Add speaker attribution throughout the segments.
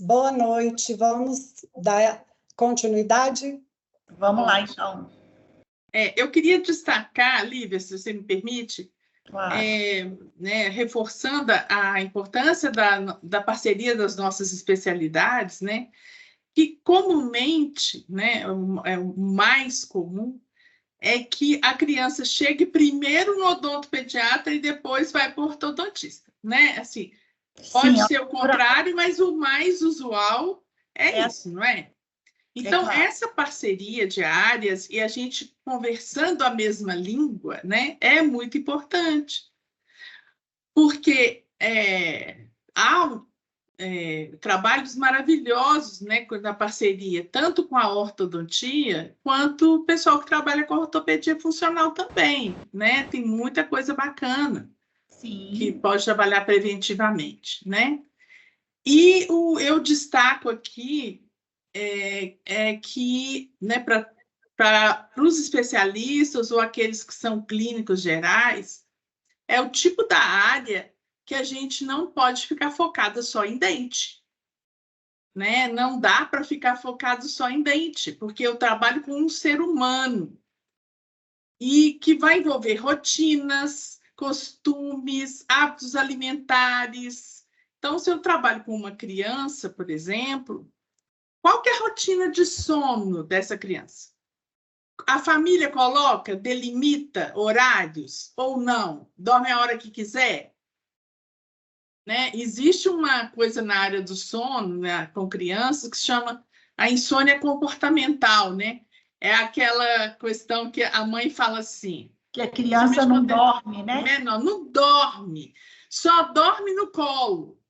Speaker 1: boa noite. Vamos dar continuidade?
Speaker 2: Vamos lá, então.
Speaker 3: Eu queria destacar, Lívia, se você me permite,
Speaker 2: Claro.
Speaker 3: Reforçando a importância da parceria das nossas especialidades, né? Que comumente, né, o mais comum é que a criança chegue primeiro no odontopediatra e depois vai para o ortodontista, né? Assim, pode ser o contrário, mas o mais usual é isso, não é? Então,
Speaker 2: claro.
Speaker 3: Essa parceria de áreas e a gente conversando a mesma língua, né, é muito importante. Porque há trabalhos maravilhosos, né, na parceria, tanto com a ortodontia, quanto o pessoal que trabalha com a ortopedia funcional também, né? Tem muita coisa bacana.
Speaker 2: Sim.
Speaker 3: Que pode trabalhar preventivamente, né? E eu destaco aqui que, né, para os especialistas ou aqueles que são clínicos gerais, é o tipo da área que a gente não pode ficar focada só em dente, né? Não dá para ficar focado só em dente, porque eu trabalho com um ser humano e que vai envolver rotinas, costumes, hábitos alimentares. Então, se eu trabalho com uma criança, por exemplo, qual que é a rotina de sono dessa criança? A família coloca, delimita horários ou não? Dorme a hora que quiser? Né? Existe uma coisa na área do sono, né, com crianças, que se chama a insônia comportamental, né? É aquela questão que a mãe fala assim...
Speaker 2: Que a criança não dorme, né?
Speaker 3: Menor, não dorme. Só dorme no colo.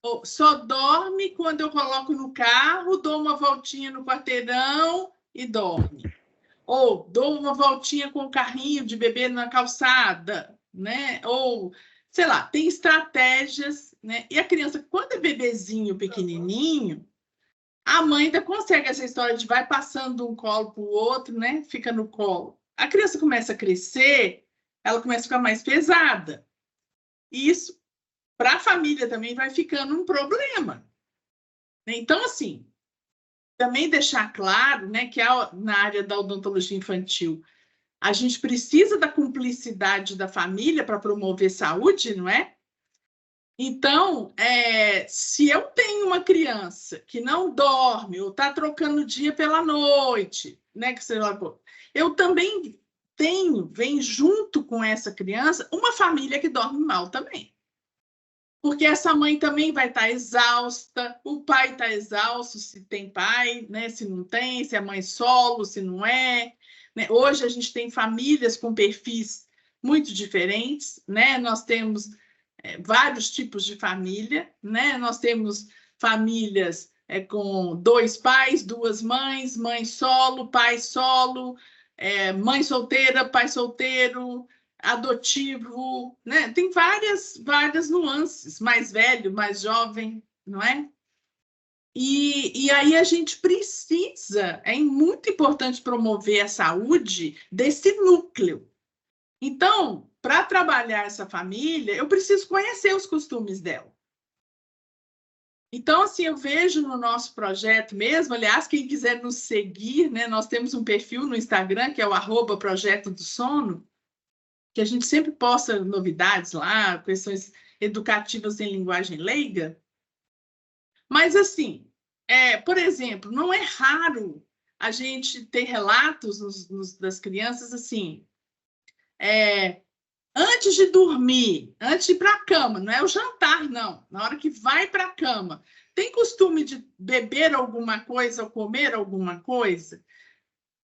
Speaker 3: Ou só dorme quando eu coloco no carro, dou uma voltinha no quarteirão e dorme. Ou dou uma voltinha com o carrinho de bebê na calçada, né? Ou, sei lá, tem estratégias, né? E a criança, quando é bebezinho, pequenininho, a mãe ainda consegue essa história de vai passando de um colo para o outro, né? Fica no colo. A criança começa a crescer, ela começa a ficar mais pesada. E isso, para a família também, vai ficando um problema. Então, assim, também deixar claro, né, que na área da odontologia infantil, a gente precisa da cumplicidade da família para promover saúde, não é? Então, se eu tenho uma criança que não dorme ou está trocando o dia pela noite, né, que seja lá, eu também vem junto com essa criança uma família que dorme mal também. Porque essa mãe também vai estar exausta, o pai está exausto, se tem pai, né, se não tem, se é mãe solo, se não é. Né? Hoje a gente tem famílias com perfis muito diferentes, né? Nós temos vários tipos de família, né? Nós temos famílias com 2 pais, 2 mães, mãe solo, pai solo, mãe solteira, pai solteiro, adotivo, né? Tem várias nuances, mais velho, mais jovem, não é? E aí a gente precisa, é muito importante promover a saúde desse núcleo. Então, para trabalhar essa família, eu preciso conhecer os costumes dela. Então, assim, eu vejo no nosso projeto mesmo, aliás, quem quiser nos seguir, né, nós temos um perfil no Instagram, que é o @projeto do sono, que a gente sempre posta novidades lá, questões educativas em linguagem leiga. Mas, assim, por exemplo, não é raro a gente ter relatos das crianças, assim, antes de dormir, antes de ir para a cama, não é o jantar, não. Na hora que vai para a cama, tem costume de beber alguma coisa ou comer alguma coisa?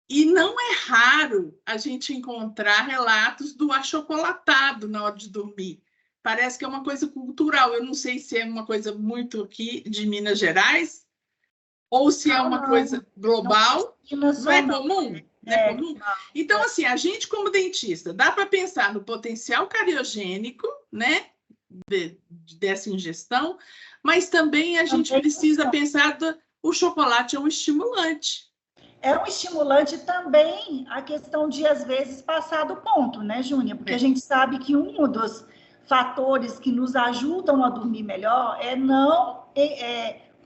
Speaker 3: E não é raro a gente encontrar relatos do achocolatado na hora de dormir. Parece que é uma coisa cultural. Eu não sei se é uma coisa muito aqui de Minas Gerais ou se é uma coisa global. Não é comum? Não é comum? Então, assim, a gente, como dentista, dá para pensar no potencial cariogênico, né, dessa ingestão, mas também a gente precisa pensar o chocolate é um estimulante.
Speaker 2: É um estimulante também a questão de, às vezes, passar do ponto, né, Júnia? Porque a gente sabe que um dos fatores que nos ajudam a dormir melhor é não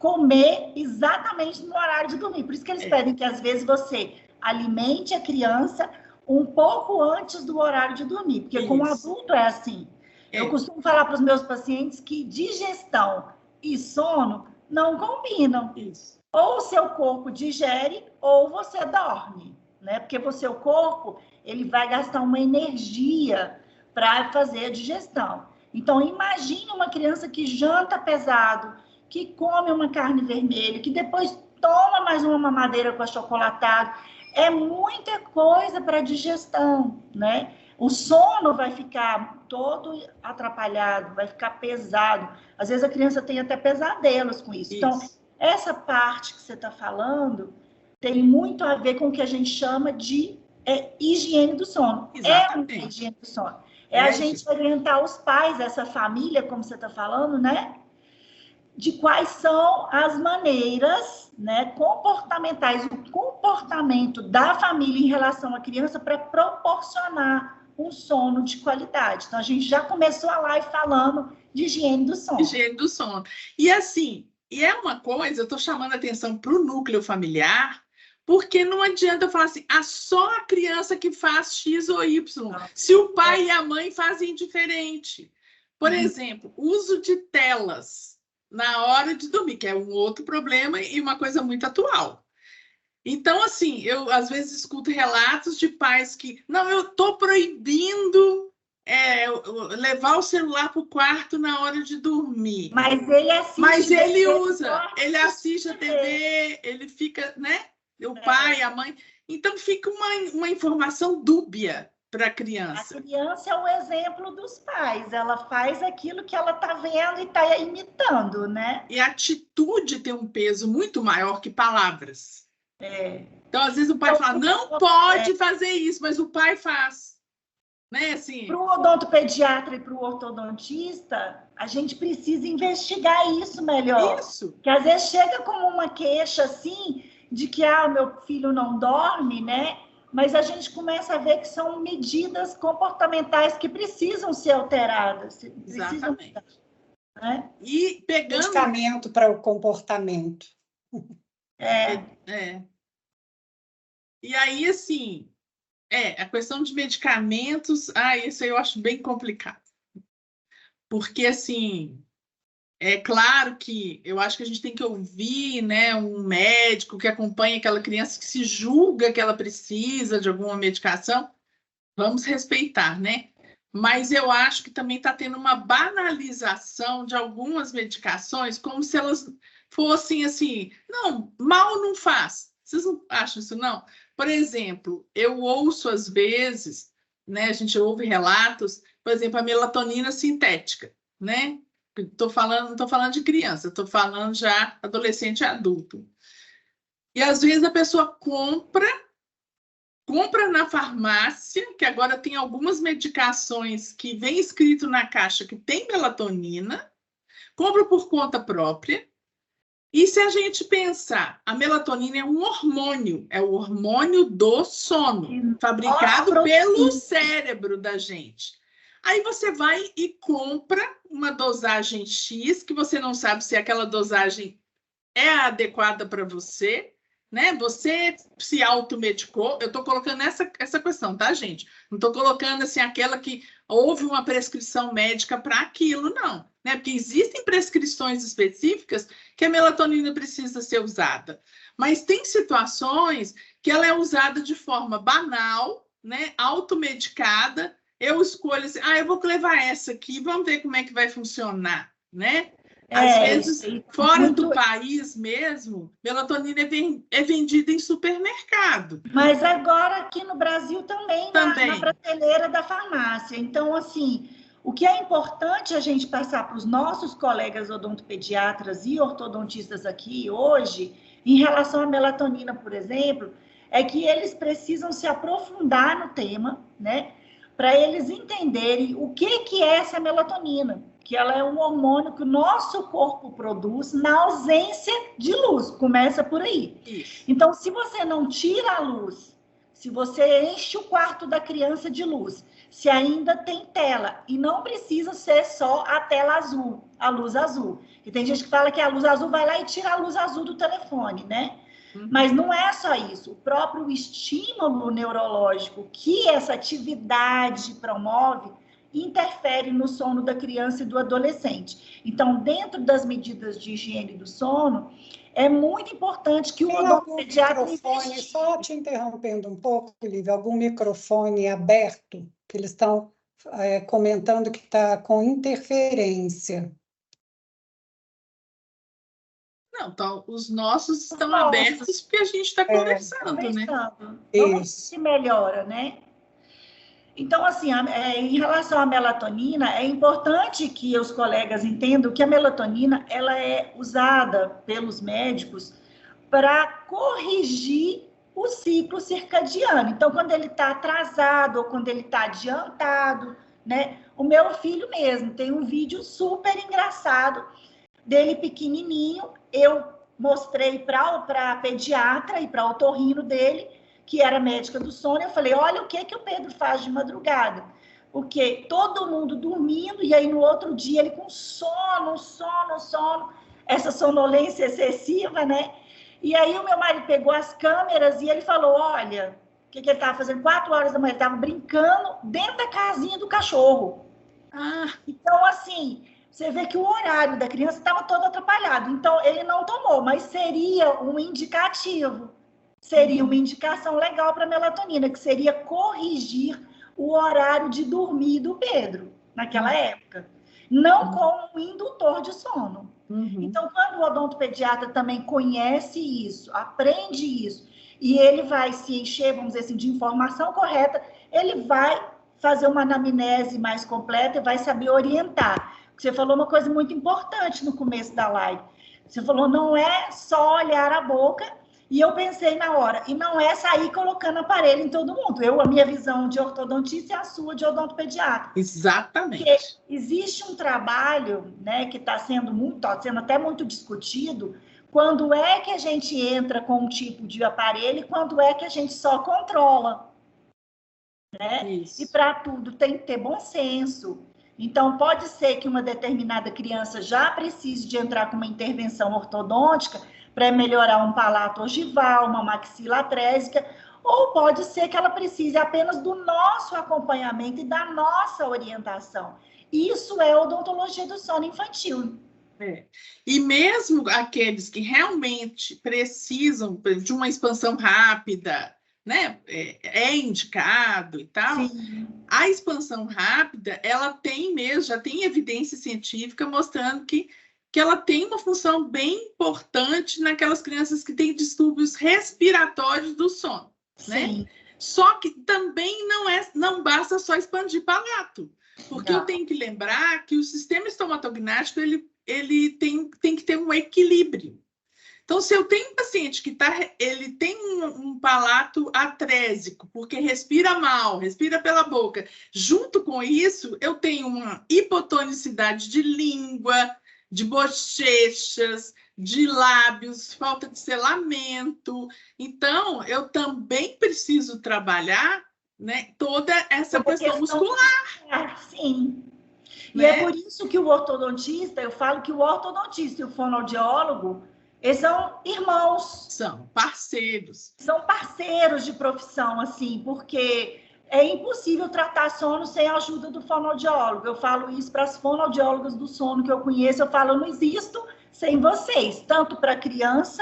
Speaker 2: comer exatamente no horário de dormir. Por isso que eles pedem que, às vezes, você alimente a criança um pouco antes do horário de dormir. Porque com o adulto é assim. Eu costumo falar para os meus pacientes que digestão e sono não combinam. Ou o seu corpo digere ou você dorme, né? Porque o seu corpo, ele vai gastar uma energia para fazer a digestão. Então, imagine uma criança que janta pesado, que come uma carne vermelha, que depois toma mais uma mamadeira com achocolatado. É muita coisa para digestão, né? O sono vai ficar todo atrapalhado, vai ficar pesado. Às vezes a criança tem até pesadelos com isso. Então, essa parte que você está falando tem muito a ver com o que a gente chama de higiene do sono.
Speaker 3: Exatamente.
Speaker 2: É uma higiene do sono. A gente orientar os pais, essa família, como você está falando, né? De quais são as maneiras, né, comportamentais, o comportamento da família em relação à criança para proporcionar um sono de qualidade. Então, a gente já começou a live falando de higiene do sono.
Speaker 3: Higiene do sono. E assim, é uma coisa, eu estou chamando a atenção para o núcleo familiar, porque não adianta eu falar assim, só a criança que faz X ou Y, se o pai e a mãe fazem diferente. Por exemplo, uso de telas na hora de dormir, que é um outro problema e uma coisa muito atual. Então, assim, eu às vezes escuto relatos de pais que, não, eu estou proibindo levar o celular para o quarto na hora de dormir.
Speaker 2: Mas ele assiste.
Speaker 3: Mas ele usa, ele assiste a TV, ele fica, né? O pai, a mãe. Então, fica uma informação dúbia para a criança.
Speaker 2: A criança é o exemplo dos pais. Ela faz aquilo que ela está vendo e está imitando, né?
Speaker 3: E a atitude tem um peso muito maior que palavras. Então, às vezes, o pai fala, não pode fazer isso, mas o pai faz. Né? Assim...
Speaker 2: Para o odontopediatra e para o ortodontista, a gente precisa investigar isso melhor.
Speaker 3: Isso.
Speaker 2: Que às vezes chega como uma queixa, assim, de que meu filho não dorme, né? Mas a gente começa a ver que são medidas comportamentais que precisam ser alteradas.
Speaker 3: Exatamente.
Speaker 2: Né?
Speaker 3: E pegando...
Speaker 1: Medicamento para o comportamento.
Speaker 3: E aí, assim, a questão de medicamentos, isso aí eu acho bem complicado. Porque, assim, é claro que eu acho que a gente tem que ouvir, né, um médico que acompanha aquela criança que se julga que ela precisa de alguma medicação, vamos respeitar, né? Mas eu acho que também está tendo uma banalização de algumas medicações, como se elas fossem assim, não, mal não faz. Vocês não acham isso, não? Por exemplo, eu ouço às vezes, né, a gente ouve relatos, por exemplo, a melatonina sintética, né? Não estou falando de criança, estou falando já adolescente e adulto. E às vezes a pessoa compra na farmácia, que agora tem algumas medicações que vem escrito na caixa que tem melatonina, compra por conta própria. E se a gente pensar, a melatonina é um hormônio, é o hormônio do sono, fabricado pelo cérebro da gente. Aí você vai e compra uma dosagem X, que você não sabe se aquela dosagem é adequada para você, né? Você se automedicou. Eu estou colocando essa questão, tá, gente? Não estou colocando assim aquela que houve uma prescrição médica para aquilo, não. Né? Porque existem prescrições específicas que a melatonina precisa ser usada. Mas tem situações que ela é usada de forma banal, né? Automedicada. Eu escolho assim, eu vou levar essa aqui, vamos ver como é que vai funcionar, né? Às vezes, fora do país mesmo, melatonina é vendida em supermercado.
Speaker 2: Mas agora aqui no Brasil também. Na prateleira da farmácia. Então, assim, o que é importante a gente passar para os nossos colegas odontopediatras e ortodontistas aqui hoje, em relação à melatonina, por exemplo, é que eles precisam se aprofundar no tema, né? Para eles entenderem o que é essa melatonina, que ela é um hormônio que o nosso corpo produz na ausência de luz, começa por aí.
Speaker 3: Isso.
Speaker 2: Então, se você não tira a luz, se você enche o quarto da criança de luz, se ainda tem tela. E não precisa ser só a tela azul, a luz azul. E tem gente que fala que a luz azul vai lá e tira a luz azul do telefone, né? Mas não é só isso. O próprio estímulo neurológico que essa atividade promove interfere no sono da criança e do adolescente. Então, dentro das medidas de higiene do sono, é muito importante que o odontopediatra...
Speaker 1: microfone, só te interrompendo um pouco, Lívia, algum microfone aberto, que eles estão comentando que está com interferência.
Speaker 3: Não, então, os nossos estão abertos porque a gente está conversando, né?
Speaker 2: Vamos ver se melhora, né? Então, assim, em relação à melatonina, é importante que os colegas entendam que a melatonina ela é usada pelos médicos para corrigir o ciclo circadiano. Então, quando ele está atrasado ou quando ele está adiantado, né? O meu filho mesmo tem um vídeo super engraçado dele pequenininho. Eu mostrei para a pediatra e para o otorrino dele, que era médica do sono, eu falei, olha o que o Pedro faz de madrugada. Porque todo mundo dormindo, e aí no outro dia ele com sono, essa sonolência excessiva, né? E aí o meu marido pegou as câmeras e ele falou, olha, o que ele estava fazendo? 4 horas da manhã, ele estava brincando dentro da casinha do cachorro. Então, assim, você vê que o horário da criança estava todo atrapalhado. Então, ele não tomou, mas seria um indicativo. Seria uma indicação legal para a melatonina, que seria corrigir o horário de dormir do Pedro, naquela época. Não como um indutor de sono. Então, quando o odontopediatra também conhece isso, aprende isso, e ele vai se encher, vamos dizer assim, de informação correta, ele vai fazer uma anamnese mais completa e vai saber orientar. Você falou uma coisa muito importante no começo da live. Você falou, não é só olhar a boca. E eu pensei na hora, e não é sair colocando aparelho em todo mundo. A minha visão de ortodontista é a sua de odontopediatra.
Speaker 3: Exatamente.
Speaker 2: Porque existe um trabalho, né, que está sendo até muito discutido, quando é que a gente entra com um tipo de aparelho e quando é que a gente só controla. Né? E para tudo tem que ter bom senso. Então, pode ser que uma determinada criança já precise de entrar com uma intervenção ortodôntica para melhorar um palato ogival, uma maxila atrésica, ou pode ser que ela precise apenas do nosso acompanhamento e da nossa orientação. Isso é odontologia do sono infantil.
Speaker 3: E mesmo aqueles que realmente precisam de uma expansão rápida, né, é indicado e tal, sim, a expansão rápida, ela tem mesmo, já tem evidência científica mostrando que ela tem uma função bem importante naquelas crianças que têm distúrbios respiratórios do sono, né? Só que também não basta só expandir palato, porque eu tenho que lembrar que o sistema estomatognático ele tem que ter um equilíbrio. Então, se eu tenho um paciente que ele tem um palato atrésico, porque respira mal, respira pela boca, junto com isso, eu tenho uma hipotonicidade de língua, de bochechas, de lábios, falta de selamento. Então, eu também preciso trabalhar, né, toda essa questão muscular.
Speaker 2: Sim. Né? E é por isso que o ortodontista, eu falo que o ortodontista e o fonoaudiólogo, eles são irmãos.
Speaker 3: São parceiros.
Speaker 2: São parceiros de profissão, assim, porque é impossível tratar sono sem a ajuda do fonoaudiólogo. Eu falo isso para as fonoaudiólogas do sono que eu conheço, eu falo, eu não existo sem vocês. Tanto para a criança,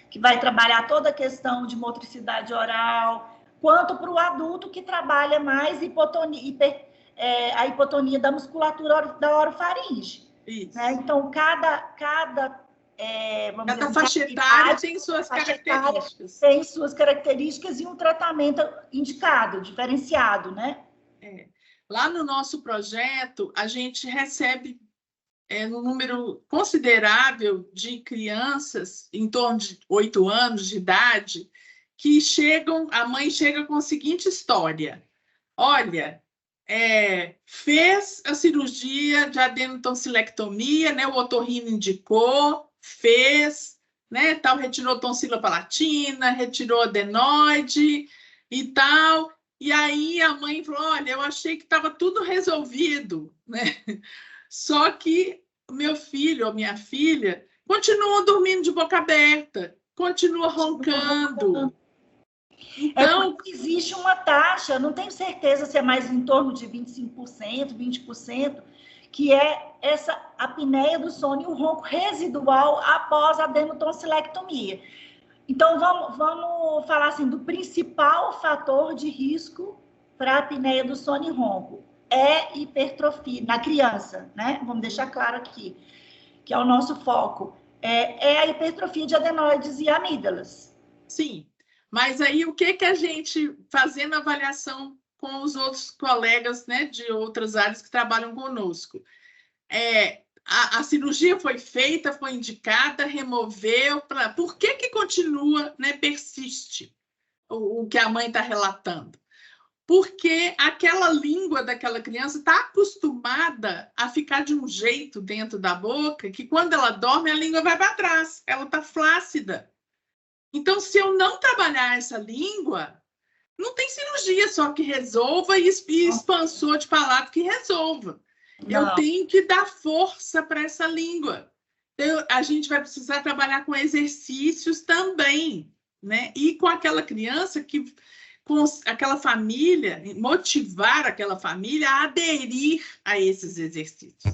Speaker 2: que vai trabalhar toda a questão de motricidade oral, quanto para o adulto, que trabalha mais a hipotonia da musculatura da orofaringe.
Speaker 3: Isso.
Speaker 2: Né? Então, cada
Speaker 3: faixa etária tem suas características.
Speaker 2: Tem suas características e um tratamento indicado, diferenciado, né?
Speaker 3: Lá no nosso projeto, a gente recebe um número considerável de crianças, em torno de 8 anos de idade, que a mãe chega com a seguinte história. Olha, fez a cirurgia de adenotonsilectomia, né? O otorrino indicou, fez, né? Tal, retirou tonsila palatina, retirou adenoide e tal. E aí a mãe falou, olha, eu achei que estava tudo resolvido, né? Só que meu filho ou minha filha continua dormindo de boca aberta, continua roncando.
Speaker 2: Então, porque existe uma taxa, eu não tenho certeza se é mais em torno de 25%, 20%, que é essa apneia do sono e o ronco residual após a adenotonsilectomia. Então, vamos falar assim, do principal fator de risco para a apneia do sono e ronco. É hipertrofia na criança, né? Vamos deixar claro aqui, que é o nosso foco. É a hipertrofia de adenoides e amígdalas.
Speaker 3: Sim, mas aí o que a gente, fazendo avaliação com os outros colegas, né, de outras áreas que trabalham conosco, a cirurgia foi feita, foi indicada, removeu, por que continua, né, persiste o que a mãe está relatando? Porque aquela língua daquela criança está acostumada a ficar de um jeito dentro da boca que quando ela dorme a língua vai para trás, ela está flácida. Então, se eu não trabalhar essa língua, não tem cirurgia só que resolva e expansor de palato que resolva. Não. Eu tenho que dar força para essa língua. Então, a gente vai precisar trabalhar com exercícios também, né? E com aquela criança com aquela família, motivar aquela família a aderir a esses exercícios.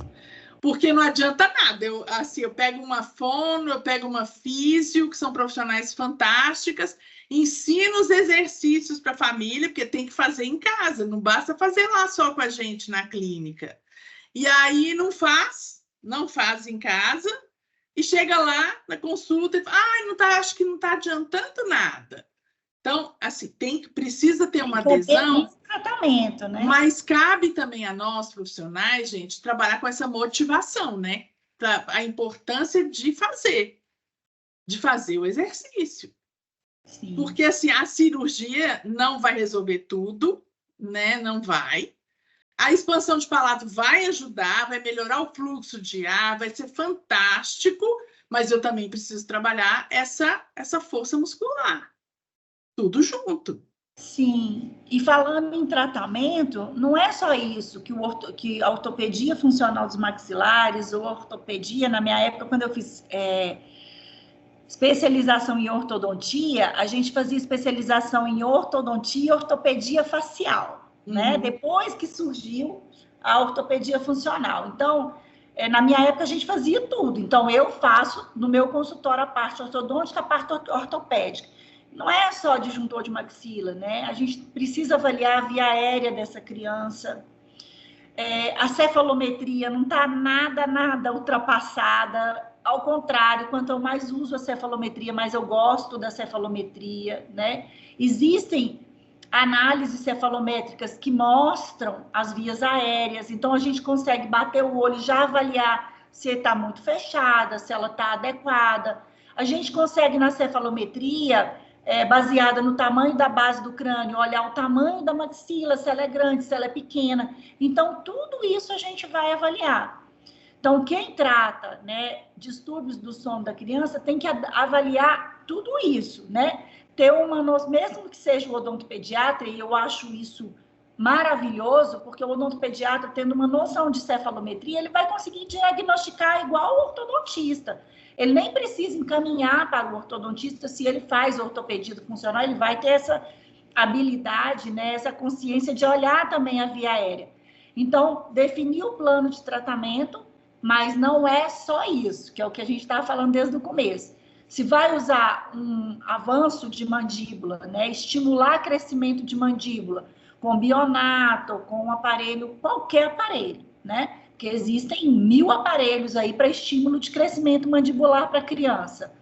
Speaker 3: Porque não adianta nada. Eu pego uma fono, eu pego uma físio, que são profissionais fantásticas, ensino os exercícios para a família, porque tem que fazer em casa, não basta fazer lá só com a gente na clínica. E aí não faz em casa, e chega lá na consulta e fala, acho que não está adiantando nada. Então, assim, precisa ter uma adesão,
Speaker 2: tratamento, né?
Speaker 3: Mas cabe também a nós, profissionais, gente, trabalhar com essa motivação, né? A importância de fazer o exercício. Sim. Porque, assim, a cirurgia não vai resolver tudo, né? Não vai. A expansão de palato vai ajudar, vai melhorar o fluxo de ar, vai ser fantástico, mas eu também preciso trabalhar essa força muscular. Tudo junto.
Speaker 2: Sim, e falando em tratamento, não é só isso que a ortopedia funcional dos maxilares, ou ortopedia, na minha época, quando eu fiz especialização em ortodontia, a gente fazia especialização em ortodontia e ortopedia facial, né? Depois que surgiu a ortopedia funcional. Então, na minha época, a gente fazia tudo. Então, eu faço no meu consultório a parte ortodôntica, a parte ortopédica. Não é só disjuntor de maxila, né? A gente precisa avaliar a via aérea dessa criança. A cefalometria não está nada ultrapassada. Ao contrário, quanto eu mais uso a cefalometria, mais eu gosto da cefalometria, né? Existem análises cefalométricas que mostram as vias aéreas. Então, a gente consegue bater o olho e já avaliar se está muito fechada, se ela está adequada. A gente consegue, na cefalometria, baseada no tamanho da base do crânio, olhar o tamanho da maxila, se ela é grande, se ela é pequena. Então, tudo isso a gente vai avaliar. Então, quem trata, né, distúrbios do sono da criança tem que avaliar tudo isso, né? Ter uma noção, mesmo que seja o odontopediatra, e eu acho isso maravilhoso, porque o odontopediatra, tendo uma noção de cefalometria, ele vai conseguir diagnosticar igual o ortodontista. Ele nem precisa encaminhar para o ortodontista se ele faz ortopedia funcional, ele vai ter essa habilidade, né, essa consciência de olhar também a via aérea. Então, definir o plano de tratamento, mas não é só isso, que é o que a gente estava falando desde o começo. Se vai usar um avanço de mandíbula, né, estimular crescimento de mandíbula, com bionato, com um aparelho, qualquer aparelho, né? Porque existem 1000 aparelhos aí para estímulo de crescimento mandibular para criança.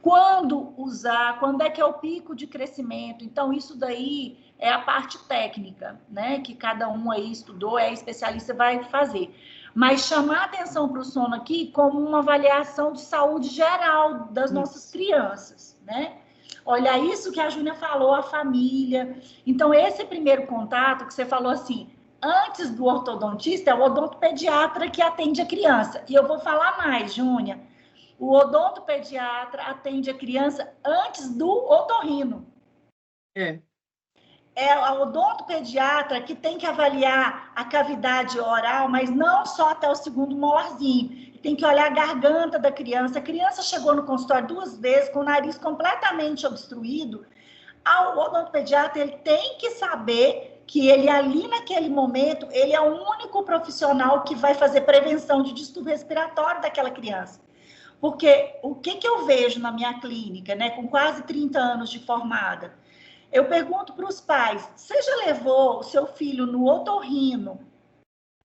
Speaker 2: Quando usar, quando é que é o pico de crescimento? Então, isso daí é a parte técnica, né? Que cada um aí estudou, especialista, vai fazer. Mas chamar atenção para o sono aqui como uma avaliação de saúde geral das nossas crianças, né? Olha, isso que a Júnia falou, a família. Então, esse primeiro contato que você falou assim, antes do ortodontista, é o odontopediatra que atende a criança. E eu vou falar mais, Júnia. O odontopediatra atende a criança antes do otorrino. é a odontopediatra que tem que avaliar a cavidade oral, mas não só até o segundo molarzinho. Tem que olhar a garganta da criança. A criança chegou no consultório 2 vezes com o nariz completamente obstruído. O odontopediatra ele tem que saber que ele ali naquele momento, ele é o único profissional que vai fazer prevenção de distúrbio respiratório daquela criança. Porque o que eu vejo na minha clínica, né, com quase 30 anos de formada, eu pergunto para os pais, você já levou o seu filho no otorrino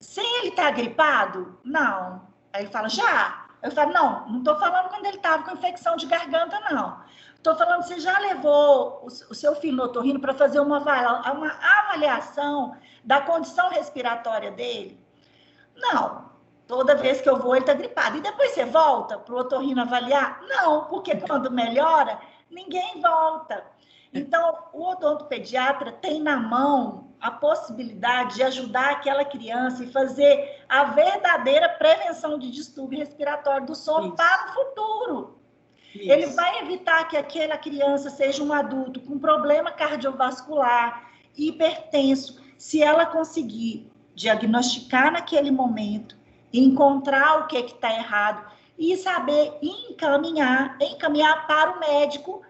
Speaker 2: sem ele estar gripado? Não. Aí ele fala, já. Eu falo, não estou falando quando ele estava com infecção de garganta, não. Estou falando, você já levou o seu filho no otorrino para fazer uma avaliação da condição respiratória dele? Não. Toda vez que eu vou, ele está gripado. E depois você volta para o otorrino avaliar? Não, porque quando melhora, ninguém volta. Então, o odontopediatra tem na mão a possibilidade de ajudar aquela criança e fazer a verdadeira prevenção de distúrbio respiratório do sono para o futuro. Isso. Ele vai evitar que aquela criança seja um adulto com problema cardiovascular, hipertenso, se ela conseguir diagnosticar naquele momento, encontrar o que está errado e saber encaminhar para o médico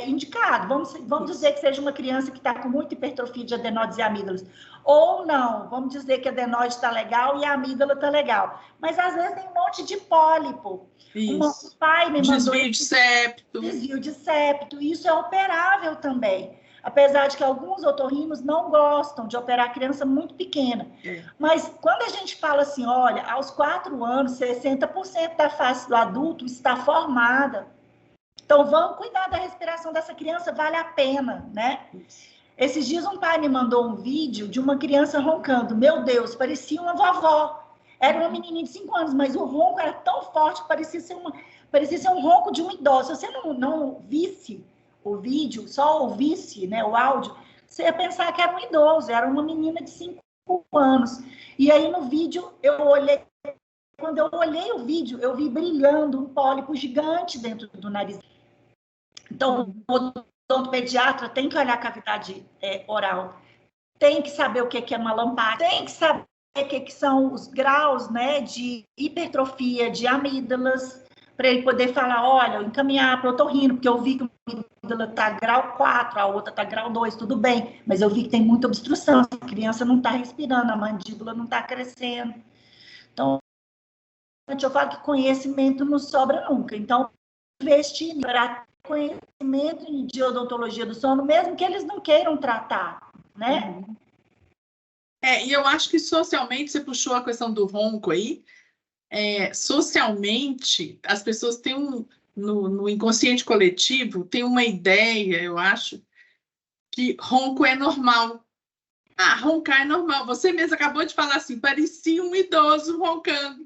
Speaker 2: indicado. Vamos dizer que seja uma criança que está com muita hipertrofia de adenoides e amígdalas. Ou não, vamos dizer que a adenoide está legal e a amígdala está legal. Mas às vezes tem um monte de pólipo. O pai me mandou
Speaker 3: desvio de septo.
Speaker 2: Desvio de septo. Isso é operável também. Apesar de que alguns otorrinos não gostam de operar a criança muito pequena. Mas quando a gente fala assim, olha, aos 4 anos, 60% da face do adulto está formada. Então, vamos cuidar da respiração dessa criança, vale a pena, né? Esses dias um pai me mandou um vídeo de uma criança roncando. Meu Deus, parecia uma vovó. Era uma menininha de 5 anos, mas o ronco era tão forte que parecia ser um ronco de um idoso. Se você não visse o vídeo, só ouvisse, né, o áudio, você ia pensar que era um idoso, era uma menina de 5 anos. E aí no vídeo, quando eu olhei o vídeo, eu vi brilhando um pólipo gigante dentro do nariz. Então, o odontopediatra tem que olhar a cavidade oral, tem que saber o que é uma lampada, tem que saber o que são os graus, né, de hipertrofia de amígdalas, para ele poder falar, olha, encaminhar para o otorrino, porque eu vi que a amígdala está grau 4, a outra está grau 2, tudo bem, mas eu vi que tem muita obstrução, a criança não está respirando, a mandíbula não está crescendo. Então, eu falo que conhecimento não sobra nunca. Então, investir para conhecimento de odontologia do sono, mesmo que eles não queiram tratar, né?
Speaker 3: E eu acho que socialmente, você puxou a questão do ronco aí, socialmente, as pessoas têm no inconsciente coletivo, tem uma ideia, eu acho, que ronco é normal. Roncar é normal. Você mesmo acabou de falar assim, parecia um idoso roncando.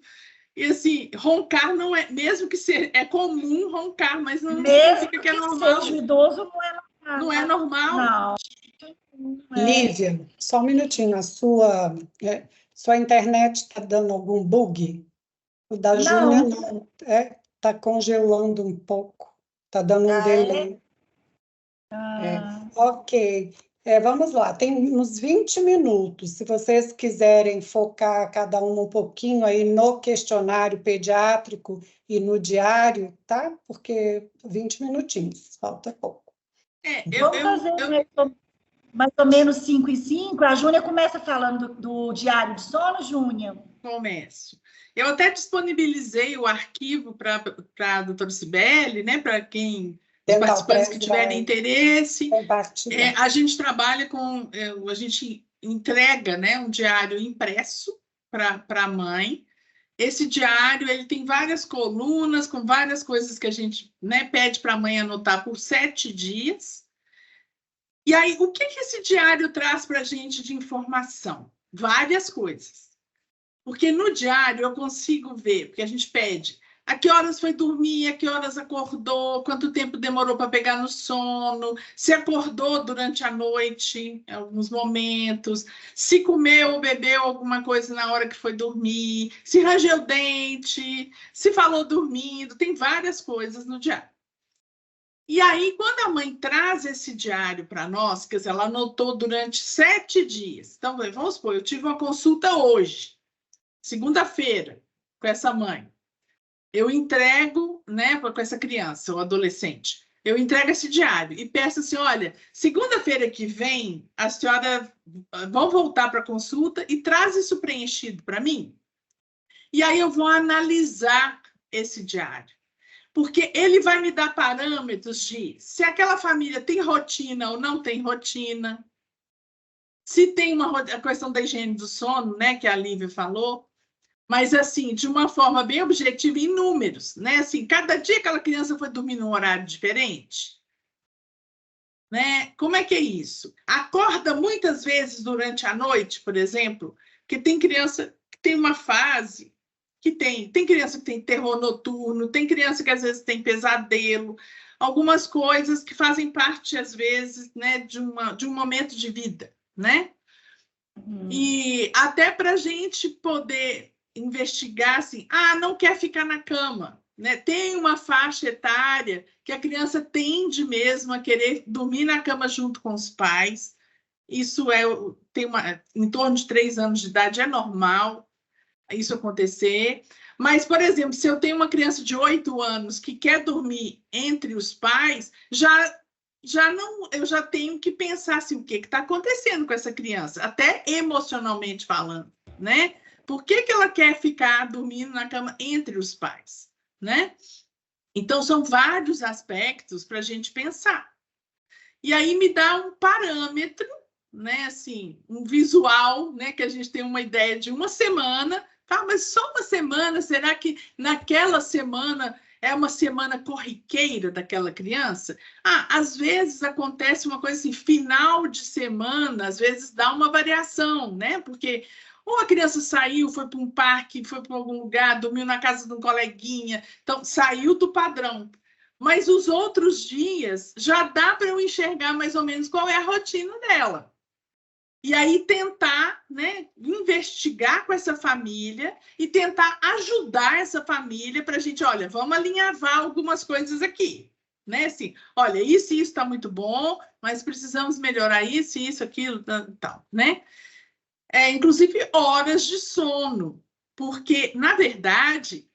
Speaker 3: E assim, roncar não é, mesmo que é comum roncar, mas não significa que é normal.
Speaker 2: Seja idoso, não é normal.
Speaker 3: Não é normal?
Speaker 2: Não.
Speaker 1: Lívia, só um minutinho, a sua internet está dando algum bug? O da Júnia não, está congelando um pouco, está dando um delay. Ok. Vamos lá, tem uns 20 minutos, se vocês quiserem focar cada um pouquinho aí no questionário pediátrico e no diário, tá? Porque 20 minutinhos, falta pouco.
Speaker 2: Vamos fazer mais ou menos 5 e 5, a Júnia começa falando do diário de sono, Júnia?
Speaker 3: Começo. Eu até disponibilizei o arquivo para a doutora Cibele, né, para quem... Os participantes que tiverem interesse, a gente trabalha com, a gente entrega, né, um diário impresso para a mãe. Esse diário ele tem várias colunas com várias coisas que a gente, né, pede para a mãe anotar por 7 dias. E aí, o que esse diário traz para a gente de informação? Várias coisas. Porque no diário eu consigo ver, porque a gente pede a que horas foi dormir, a que horas acordou, quanto tempo demorou para pegar no sono, se acordou durante a noite, em alguns momentos, se comeu ou bebeu alguma coisa na hora que foi dormir, se rangeu o dente, se falou dormindo, tem várias coisas no diário. E aí, quando a mãe traz esse diário para nós, quer dizer, ela anotou durante 7 dias. Então, vamos supor, eu tive uma consulta hoje, segunda-feira, com essa mãe. Eu entrego, né, com essa criança ou adolescente, eu entrego esse diário e peço assim, olha, segunda-feira que vem, a senhora vão voltar para a consulta e traz isso preenchido para mim. E aí eu vou analisar esse diário. Porque ele vai me dar parâmetros de se aquela família tem rotina ou não tem rotina, se tem a questão da higiene do sono, né, que a Lívia falou, mas assim, de uma forma bem objetiva em números, né? Assim, cada dia aquela criança foi dormir num horário diferente, né? Como é que é isso? Acorda muitas vezes durante a noite, por exemplo, que tem criança que tem uma fase que tem criança que tem terror noturno, tem criança que às vezes tem pesadelo, algumas coisas que fazem parte, às vezes, né, de um momento de vida, né? E até para a gente poder investigar assim, não quer ficar na cama, né? Tem uma faixa etária que a criança tende mesmo a querer dormir na cama junto com os pais. Isso em torno de 3 anos de idade, é normal isso acontecer. Mas, por exemplo, se eu tenho uma criança de 8 anos que quer dormir entre os pais, eu já tenho que pensar assim, o que está acontecendo com essa criança, até emocionalmente falando, né? Por que ela quer ficar dormindo na cama entre os pais, né? Então, são vários aspectos para a gente pensar. E aí me dá um parâmetro, né? Assim, um visual, né? Que a gente tem uma ideia de uma semana. Mas só uma semana? Será que naquela semana é uma semana corriqueira daquela criança? Às vezes acontece uma coisa assim, final de semana, às vezes dá uma variação, né? Porque ou a criança saiu, foi para um parque, foi para algum lugar, dormiu na casa de um coleguinha, então saiu do padrão. Mas os outros dias já dá para eu enxergar mais ou menos qual é a rotina dela. E aí tentar, né, investigar com essa família e tentar ajudar essa família para a gente, olha, vamos alinhavar algumas coisas aqui, né? Assim, olha, isso e isso está muito bom, mas precisamos melhorar isso, aquilo, tal, né? Inclusive horas de sono, porque, na verdade,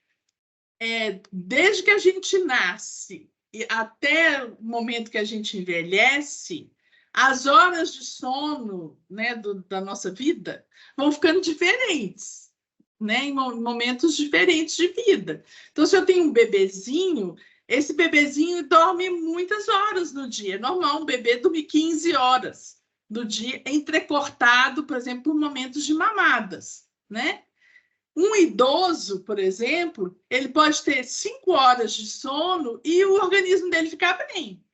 Speaker 3: desde que a gente nasce e até o momento que a gente envelhece, as horas de sono, né, da nossa vida vão ficando diferentes, né, em momentos diferentes de vida. Então, se eu tenho um bebezinho, esse bebezinho dorme muitas horas no dia. É normal um bebê dormir 15 horas do dia, entrecortado, por exemplo, por momentos de mamadas, né? Um idoso, por exemplo, ele pode ter 5 horas de sono e o organismo dele ficar bem.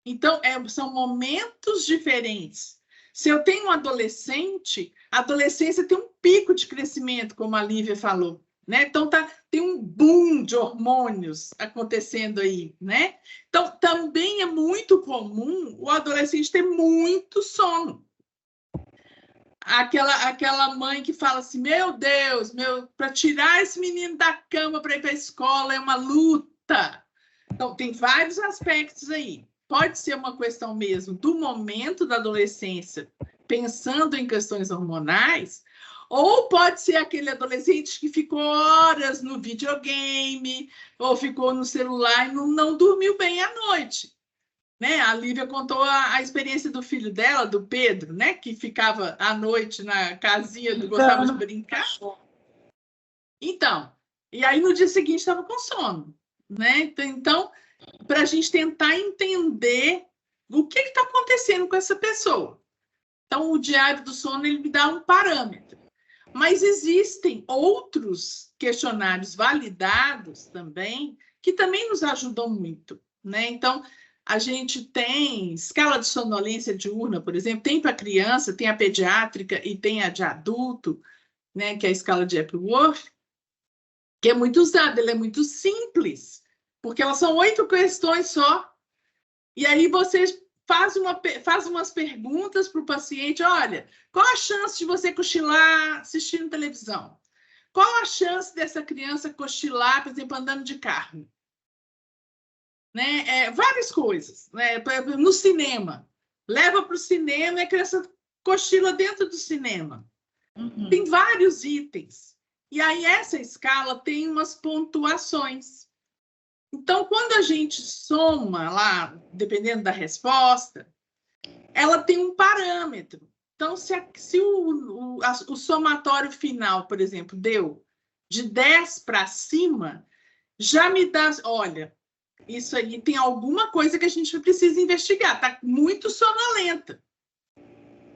Speaker 3: Então, são momentos diferentes. Se eu tenho um adolescente, a adolescência tem um pico de crescimento, como a Lívia falou, né? Então, tem um boom de hormônios acontecendo aí, né? Então, também é muito comum o adolescente ter muito sono. Aquela mãe que fala assim, meu Deus, para tirar esse menino da cama para ir para a escola é uma luta. Então, tem vários aspectos aí. Pode ser uma questão mesmo do momento da adolescência, pensando em questões hormonais, ou pode ser aquele adolescente que ficou horas no videogame, ou ficou no celular e não dormiu bem à noite. Né? A Lívia contou a experiência do filho dela, do Pedro, né? Que ficava à noite na casinha, gostava de brincar. Então, e aí no dia seguinte estava com sono, né? Então, para a gente tentar entender o que está acontecendo com essa pessoa. Então, o diário do sono ele me dá um parâmetro. Mas existem outros questionários validados também, que também nos ajudam muito, né? Então, a gente tem escala de sonolência diurna, por exemplo, tem para criança, tem a pediátrica e tem a de adulto, né? Que é a escala de Epworth, que é muito usada, ela é muito simples, porque elas são 8 questões só. E aí você faz umas perguntas para o paciente, olha, qual a chance de você cochilar assistindo televisão? Qual a chance dessa criança cochilar, por exemplo, andando de carro? né? Várias coisas, né? No cinema. Leva para o cinema e a criança cochila dentro do cinema. Tem vários itens. E aí essa escala tem umas pontuações. Então, quando a gente soma lá, dependendo da resposta, ela tem um parâmetro. Então, se o somatório final, por exemplo, deu de 10 para cima, já me dá... Olha, isso aí tem alguma coisa que a gente precisa investigar. Está muito sonolenta.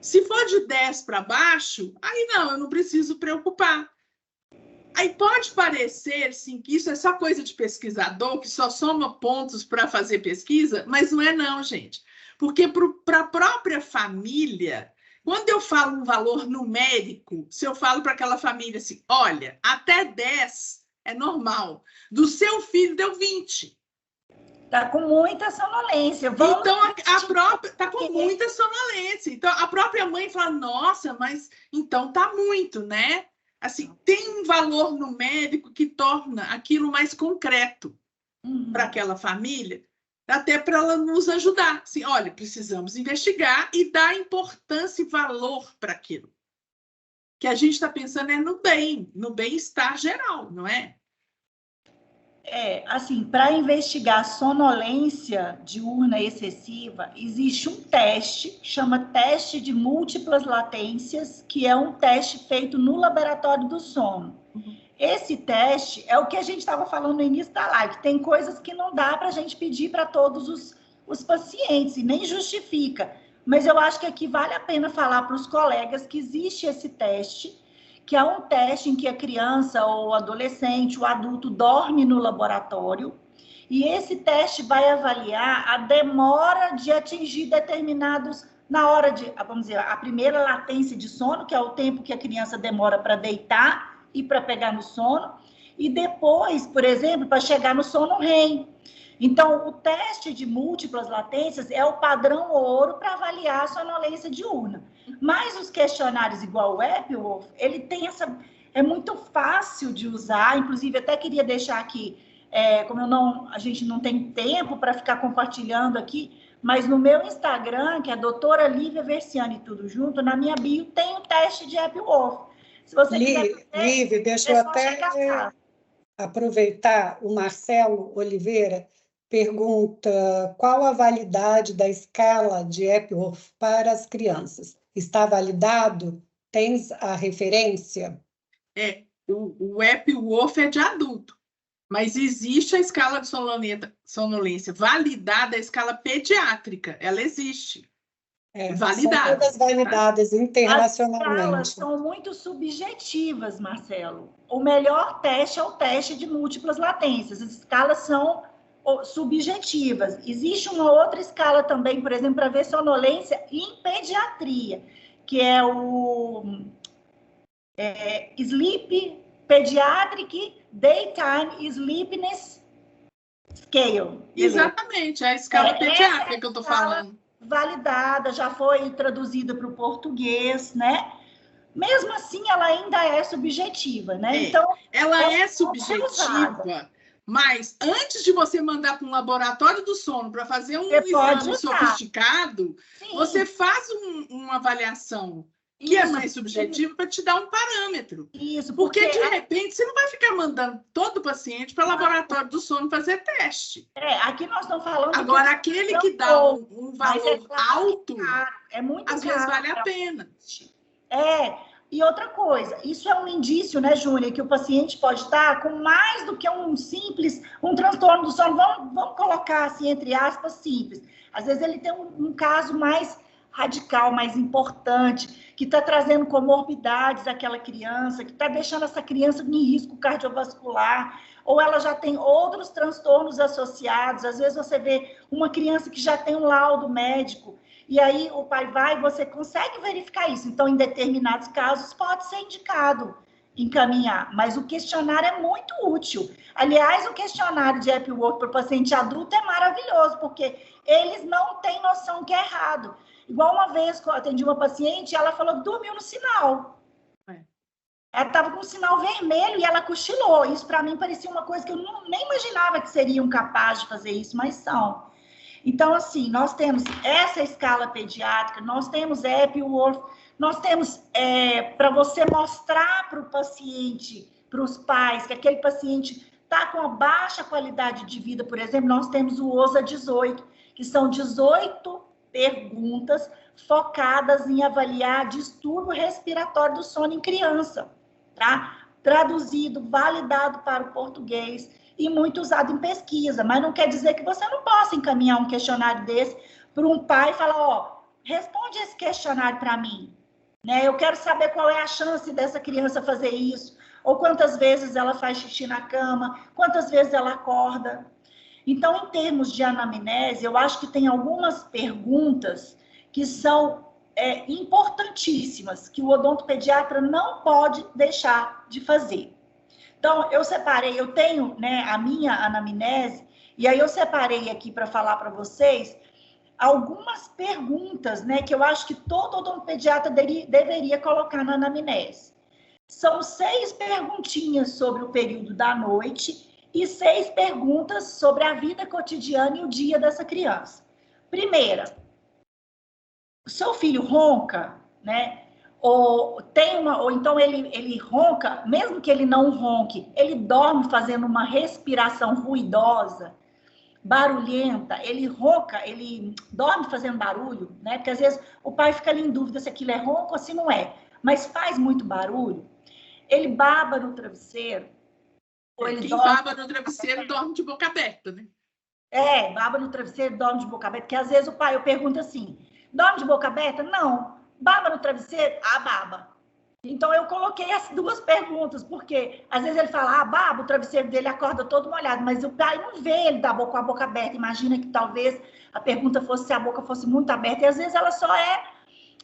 Speaker 3: Se for de 10 para baixo, aí não, eu não preciso preocupar. Aí pode parecer, sim, que isso é só coisa de pesquisador, que só soma pontos para fazer pesquisa, mas não é não, gente. Porque para a própria família, quando eu falo um valor numérico, se eu falo para aquela família assim, olha, até 10 é normal, do seu filho deu 20.
Speaker 2: Está com muita sonolência.
Speaker 3: Então, a própria está com muita sonolência. Então, a própria mãe fala, nossa, mas então tá muito, né? Assim, tem um valor numérico que torna aquilo mais concreto para aquela família, até para ela nos ajudar. Assim, olha, precisamos investigar e dar importância e valor para aquilo. Que a gente está pensando no bem-estar geral, não é?
Speaker 2: Assim, para investigar sonolência diurna excessiva, existe um teste, que chama teste de múltiplas latências, que é um teste feito no laboratório do sono. Esse teste é o que a gente estava falando no início da live. Tem coisas que não dá para a gente pedir para todos os pacientes, e nem justifica. Mas eu acho que aqui vale a pena falar para os colegas que existe esse teste, que é um teste em que a criança ou o adolescente, o adulto, dorme no laboratório, e esse teste vai avaliar a demora de atingir determinados, na hora de, vamos dizer, a primeira latência de sono, que é o tempo que a criança demora para deitar e para pegar no sono, e depois, por exemplo, para chegar no sono REM. Então, o teste de múltiplas latências é o padrão ouro para avaliar a sonolência diurna. Mas os questionários igual o Epworth, ele tem essa... É muito fácil de usar, inclusive até queria deixar aqui, como a gente não tem tempo para ficar compartilhando aqui, mas no meu Instagram, que é doutora Lívia Versiani, tudo junto, na minha bio tem o teste de Epworth. Se você quiser fazer,
Speaker 1: Lívia, deixa eu até aproveitar, o Marcelo Oliveira pergunta qual a validade da escala de Epworth para as crianças. Está validado? Tens a referência?
Speaker 3: O Epworth é de adulto, mas existe a escala de sonolência validada, a escala pediátrica, ela existe. Validada.
Speaker 1: São todas validadas internacionalmente.
Speaker 2: As escalas são muito subjetivas, Marcelo. O melhor teste é o teste de múltiplas latências. As escalas são subjetivas. Existe uma outra escala também, por exemplo, para ver sonolência em pediatria, que é o Sleep Pediatric Daytime Sleepiness Scale.
Speaker 3: Exatamente, é a escala pediátrica que eu estou falando.
Speaker 2: Validada, já foi traduzida para o português, né? Mesmo assim, ela ainda é subjetiva, né?
Speaker 3: Então, ela é subjetiva, mas antes de você mandar para um laboratório do sono para fazer um exame sofisticado, você faz uma avaliação que é mais subjetiva para te dar um parâmetro.
Speaker 2: Isso,
Speaker 3: porque de repente você não vai ficar mandando todo paciente para o laboratório do sono fazer teste.
Speaker 2: Aqui nós estamos falando...
Speaker 3: Agora, aquele que dá um valor alto,
Speaker 2: é muito
Speaker 3: às vezes vale a pena.
Speaker 2: E outra coisa, isso é um indício, né, Júlia, que o paciente pode estar com mais do que um transtorno do sono, vamos colocar assim, entre aspas, simples. Às vezes ele tem um caso mais radical, mais importante, que está trazendo comorbidades àquela criança, que está deixando essa criança em risco cardiovascular, ou ela já tem outros transtornos associados. Às vezes você vê uma criança que já tem um laudo médico, e aí o pai vai e você consegue verificar isso. Então, em determinados casos, pode ser indicado encaminhar, mas o questionário é muito útil. Aliás, o questionário de Epworth para o paciente adulto é maravilhoso, porque eles não têm noção que é errado. Igual uma vez que eu atendi uma paciente, ela falou que dormiu no sinal. Ela estava com um sinal vermelho e ela cochilou. Isso, para mim, parecia uma coisa que eu nem imaginava que seriam capazes de fazer isso, mas são. Então, assim, nós temos essa escala pediátrica, nós temos Epworth, nós temos, para você mostrar para o paciente, para os pais, que aquele paciente está com uma baixa qualidade de vida, por exemplo, nós temos o OSA 18, que são 18 perguntas focadas em avaliar distúrbio respiratório do sono em criança, tá? Traduzido, validado para o português e muito usado em pesquisa, mas não quer dizer que você não possa encaminhar um questionário desse para um pai e falar, ó, responde esse questionário para mim, né? Eu quero saber qual é a chance dessa criança fazer isso, ou quantas vezes ela faz xixi na cama, quantas vezes ela acorda. Então, em termos de anamnese, eu acho que tem algumas perguntas que são importantíssimas, que o odontopediatra não pode deixar de fazer. Então, eu separei, eu tenho, né, a minha anamnese, e aí eu separei aqui para falar para vocês algumas perguntas, né, que eu acho que todo odontopediatra deveria colocar na anamnese. São 6 perguntinhas sobre o período da noite e 6 perguntas sobre a vida cotidiana e o dia dessa criança. Primeira, o seu filho ronca, né? Ou então ele ronca, mesmo que ele não ronque, ele dorme fazendo uma respiração ruidosa, barulhenta, ele ronca, ele dorme fazendo barulho, né? Porque às vezes o pai fica ali em dúvida se aquilo é ronco ou se não é, mas faz muito barulho. Ele baba no travesseiro.
Speaker 3: Ou ele baba no travesseiro dorme de boca aberta, né?
Speaker 2: Baba no travesseiro, dorme de boca aberta, porque às vezes o pai, eu pergunto assim, dorme de boca aberta? Não. Baba no travesseiro? Ah, baba. Então, eu coloquei as 2 perguntas, porque às vezes ele fala, baba, o travesseiro dele acorda todo molhado, mas o pai não vê ele com a boca aberta. Imagina que talvez a pergunta fosse se a boca fosse muito aberta, e às vezes ela só é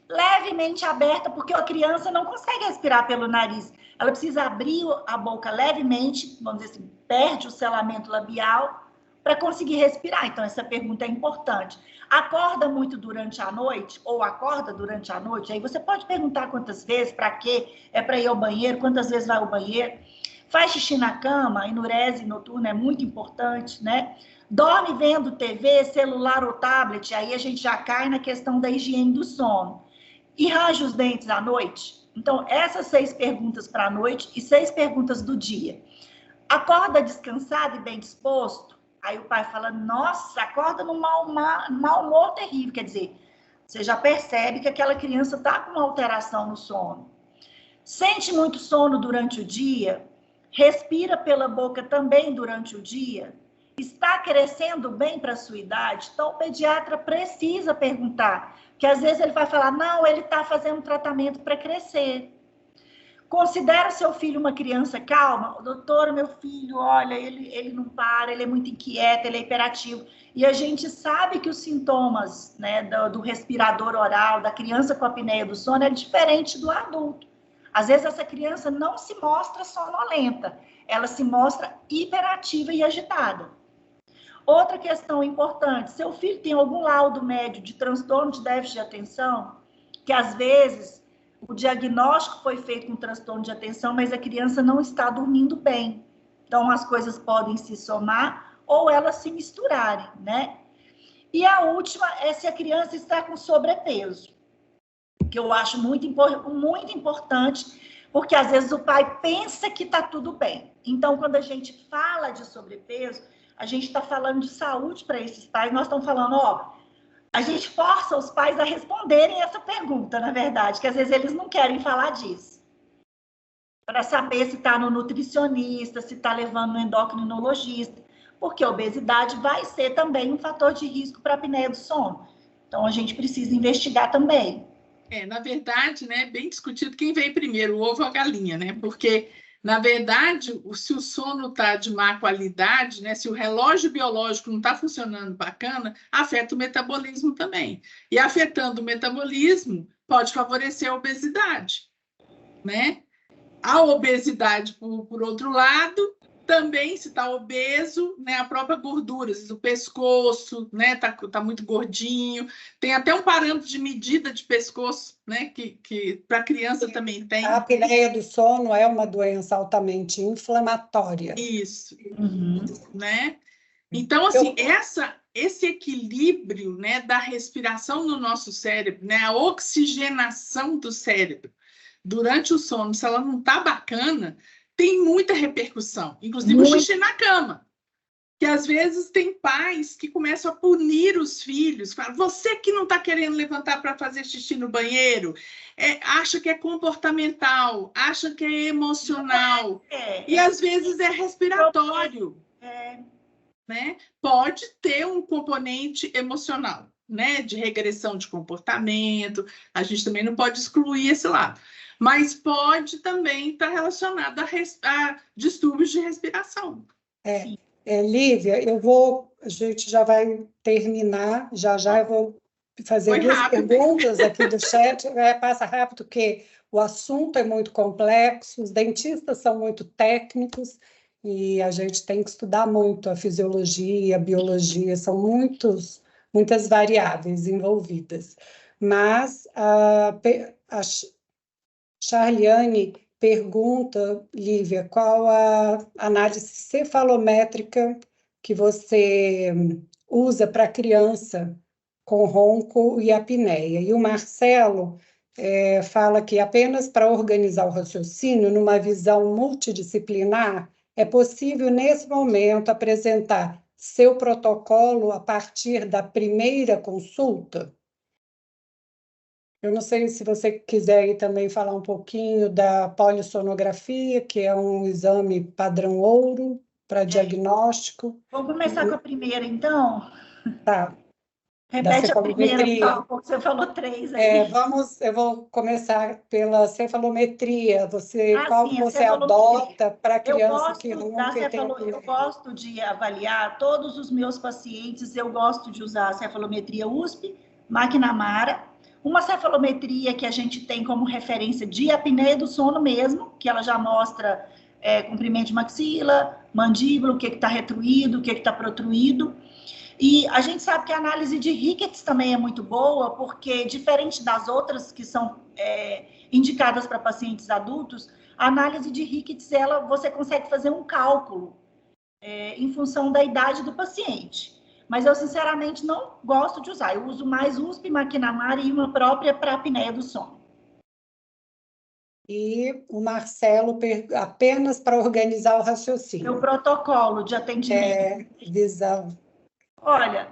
Speaker 2: levemente aberta, porque a criança não consegue respirar pelo nariz. Ela precisa abrir a boca levemente, vamos dizer assim, perde o selamento labial, para conseguir respirar. Então, essa pergunta é importante. Acorda muito durante a noite? Ou acorda durante a noite? Aí você pode perguntar quantas vezes, para quê? É para ir ao banheiro? Quantas vezes vai ao banheiro? Faz xixi na cama? A enurese noturna é muito importante, né? Dorme vendo TV, celular ou tablet? Aí a gente já cai na questão da higiene do sono. E range os dentes à noite? Então, essas 6 perguntas para a noite e 6 perguntas do dia. Acorda descansado e bem disposto? Aí o pai fala, nossa, acorda num mau humor terrível. Quer dizer, você já percebe que aquela criança está com uma alteração no sono. Sente muito sono durante o dia? Respira pela boca também durante o dia? Está crescendo bem para a sua idade? Então, o pediatra precisa perguntar, porque às vezes ele vai falar, não, ele está fazendo tratamento para crescer. Considera seu filho uma criança calma? Doutora, meu filho, olha, ele não para, ele é muito inquieto, ele é hiperativo. E a gente sabe que os sintomas, né, do respirador oral, da criança com apneia do sono, é diferente do adulto. Às vezes essa criança não se mostra sonolenta, ela se mostra hiperativa e agitada. Outra questão importante, seu filho tem algum laudo médio de transtorno de déficit de atenção, que às vezes o diagnóstico foi feito com transtorno de atenção, mas a criança não está dormindo bem. Então, as coisas podem se somar ou elas se misturarem, né? E a última é se a criança está com sobrepeso, que eu acho muito importante, porque às vezes o pai pensa que está tudo bem. Então, quando a gente fala de sobrepeso, a gente está falando de saúde para esses pais, nós estamos falando, a gente força os pais a responderem essa pergunta, na verdade, que às vezes eles não querem falar disso. Para saber se está no nutricionista, se está levando no endocrinologista, porque a obesidade vai ser também um fator de risco para a apneia do sono. Então, a gente precisa investigar também.
Speaker 3: Na verdade, né, bem discutido quem veio primeiro, o ovo ou a galinha, né? Porque, na verdade, se o sono está de má qualidade, né, se o relógio biológico não está funcionando bacana, afeta o metabolismo também. E afetando o metabolismo, pode favorecer a obesidade, né? A obesidade, por outro lado, Também, se está obeso, né, a própria gordura, o pescoço, né, tá muito gordinho. Tem até um parâmetro de medida de pescoço, né, que para criança também tem.
Speaker 1: A apneia do sono é uma doença altamente inflamatória.
Speaker 3: Isso, né? Então, assim, esse equilíbrio, né, da respiração no nosso cérebro, né, a oxigenação do cérebro durante o sono, se ela não está bacana, tem muita repercussão, inclusive o xixi na cama. Que às vezes tem pais que começam a punir os filhos, falam, você que não está querendo levantar para fazer xixi no banheiro, acha que é comportamental, acha que é emocional, e às vezes é respiratório. Né? Pode ter um componente emocional, né? De regressão de comportamento, a gente também não pode excluir esse lado, mas pode também estar relacionado a distúrbios de respiração.
Speaker 1: Lívia, a gente já vai terminar, já eu vou fazer duas perguntas aqui do chat, passa rápido, porque o assunto é muito complexo, os dentistas são muito técnicos, e a gente tem que estudar muito a fisiologia, a biologia, são muitas variáveis envolvidas. Mas a Charliane pergunta, Lívia, qual a análise cefalométrica que você usa para criança com ronco e apneia? E o Marcelo fala que apenas para organizar o raciocínio, numa visão multidisciplinar, é possível, nesse momento, apresentar seu protocolo a partir da primeira consulta? Eu não sei se você quiser aí também falar um pouquinho da polissonografia, que é um exame padrão ouro para diagnóstico.
Speaker 2: Vamos começar com a primeira, então?
Speaker 1: Tá.
Speaker 2: Repete a primeira, por favor, você falou 3 aí.
Speaker 1: Eu vou começar pela cefalometria. Qual você adota para criança que ronca e tem apneia?
Speaker 2: Eu gosto de avaliar todos os meus pacientes, eu gosto de usar a cefalometria USP, McNamara, uma cefalometria que a gente tem como referência de apneia do sono mesmo, que ela já mostra comprimento de maxila, mandíbula, o que está retruído, o que está protruído. E a gente sabe que a análise de Ricketts também é muito boa, porque, diferente das outras que são indicadas para pacientes adultos, a análise de Ricketts, você consegue fazer um cálculo em função da idade do paciente. Mas eu, sinceramente, não gosto de usar. Eu uso mais USP, McNamara e uma própria para apneia do sono.
Speaker 1: E o Marcelo, apenas para organizar o raciocínio.
Speaker 2: O protocolo de atendimento.
Speaker 1: Visão.
Speaker 2: Olha,